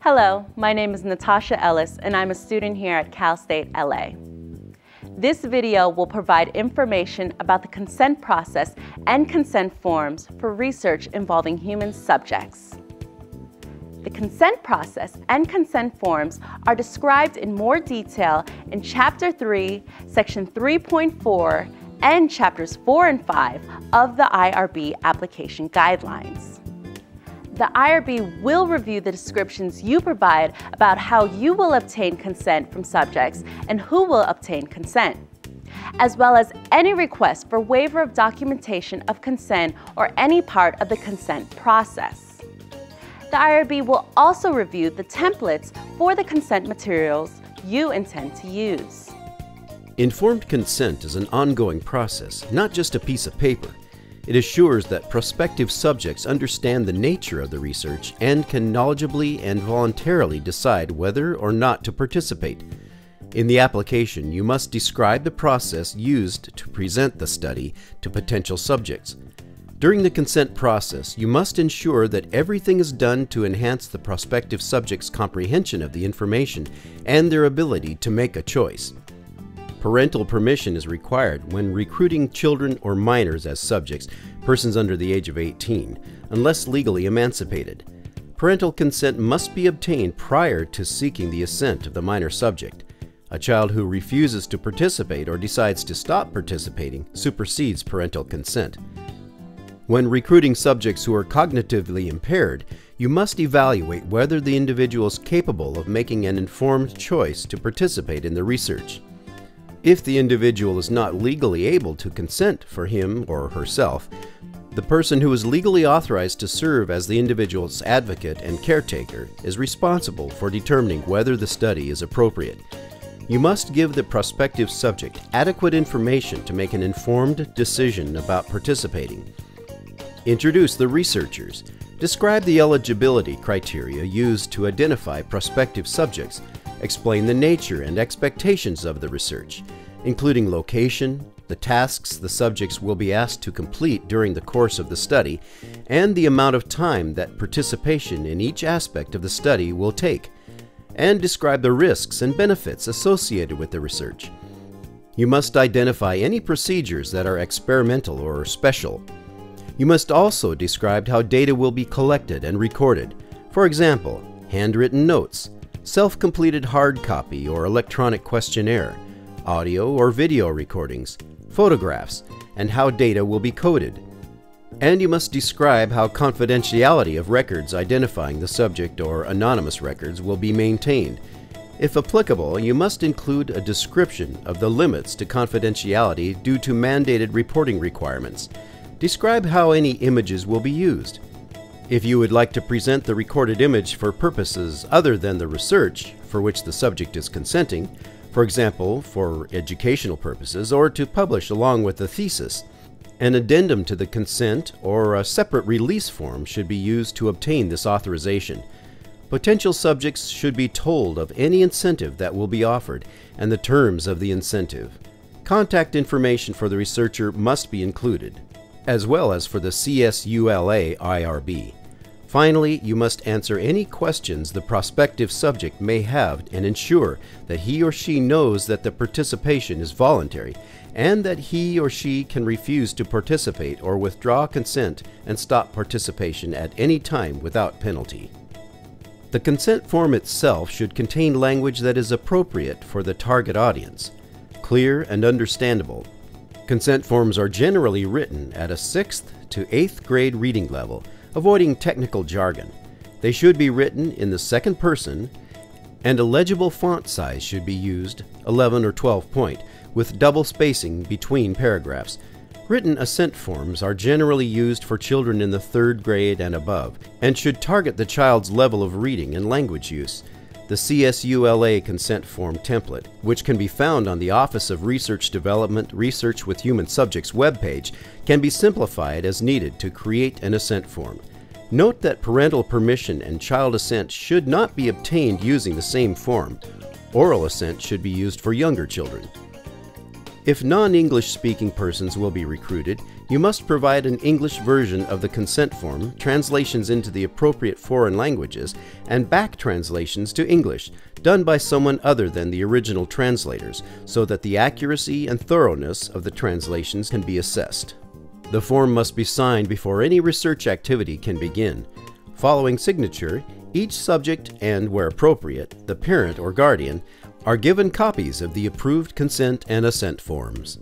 Hello, my name is Natasha Ellis and I'm a student here at Cal State LA. This video will provide information about the consent process and consent forms for research involving human subjects. The consent process and consent forms are described in more detail in Chapter 3, Section 3.4 and Chapters 4 and 5 of the IRB Application Guidelines. The IRB will review the descriptions you provide about how you will obtain consent from subjects and who will obtain consent, as well as any request for waiver of documentation of consent or any part of the consent process. The IRB will also review the templates for the consent materials you intend to use. Informed consent is an ongoing process, not just a piece of paper. It assures that prospective subjects understand the nature of the research and can knowledgeably and voluntarily decide whether or not to participate. In the application, you must describe the process used to present the study to potential subjects. During the consent process, you must ensure that everything is done to enhance the prospective subject's comprehension of the information and their ability to make a choice. Parental permission is required when recruiting children or minors as subjects, persons under the age of 18, unless legally emancipated. Parental consent must be obtained prior to seeking the assent of the minor subject. A child who refuses to participate or decides to stop participating supersedes parental consent. When recruiting subjects who are cognitively impaired, you must evaluate whether the individual is capable of making an informed choice to participate in the research. If the individual is not legally able to consent for him or herself, the person who is legally authorized to serve as the individual's advocate and caretaker is responsible for determining whether the study is appropriate. You must give the prospective subject adequate information to make an informed decision about participating. Introduce the researchers. Describe the eligibility criteria used to identify prospective subjects. Explain the nature and expectations of the research, including location, the tasks the subjects will be asked to complete during the course of the study, and the amount of time that participation in each aspect of the study will take, and describe the risks and benefits associated with the research. You must identify any procedures that are experimental or special. You must also describe how data will be collected and recorded. For example, handwritten notes, self-completed hard copy or electronic questionnaire, audio or video recordings, photographs, and how data will be coded. And you must describe how confidentiality of records identifying the subject or anonymous records will be maintained. If applicable, you must include a description of the limits to confidentiality due to mandated reporting requirements. Describe how any images will be used. If you would like to present the recorded image for purposes other than the research for which the subject is consenting, for example, for educational purposes or to publish along with the thesis, an addendum to the consent or a separate release form should be used to obtain this authorization. Potential subjects should be told of any incentive that will be offered and the terms of the incentive. Contact information for the researcher must be included, as well as for the CSULA IRB. Finally, you must answer any questions the prospective subject may have and ensure that he or she knows that the participation is voluntary and that he or she can refuse to participate or withdraw consent and stop participation at any time without penalty. The consent form itself should contain language that is appropriate for the target audience, clear and understandable. Consent forms are generally written at a 6th to 8th grade reading level, avoiding technical jargon. They should be written in the second person, and a legible font size should be used, 11 or 12 point, with double spacing between paragraphs. Written assent forms are generally used for children in the 3rd grade and above, and should target the child's level of reading and language use. The CSULA consent form template, which can be found on the Office of Research Development Research with Human Subjects webpage, can be simplified as needed to create an assent form. Note that parental permission and child assent should not be obtained using the same form. Oral assent should be used for younger children. If non-English speaking persons will be recruited, you must provide an English version of the consent form, translations into the appropriate foreign languages, and back translations to English, done by someone other than the original translators, so that the accuracy and thoroughness of the translations can be assessed. The form must be signed before any research activity can begin. Following signature, each subject and, where appropriate, the parent or guardian, are given copies of the approved consent and assent forms.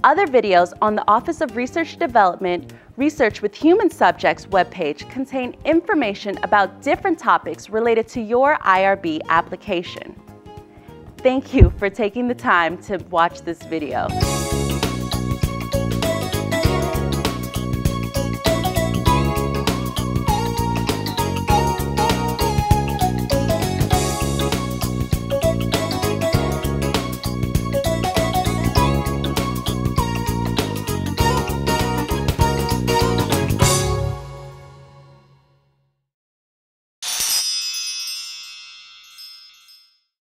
Other videos on the Office of Research Development Research with Human Subjects webpage contain information about different topics related to your IRB application. Thank you for taking the time to watch this video.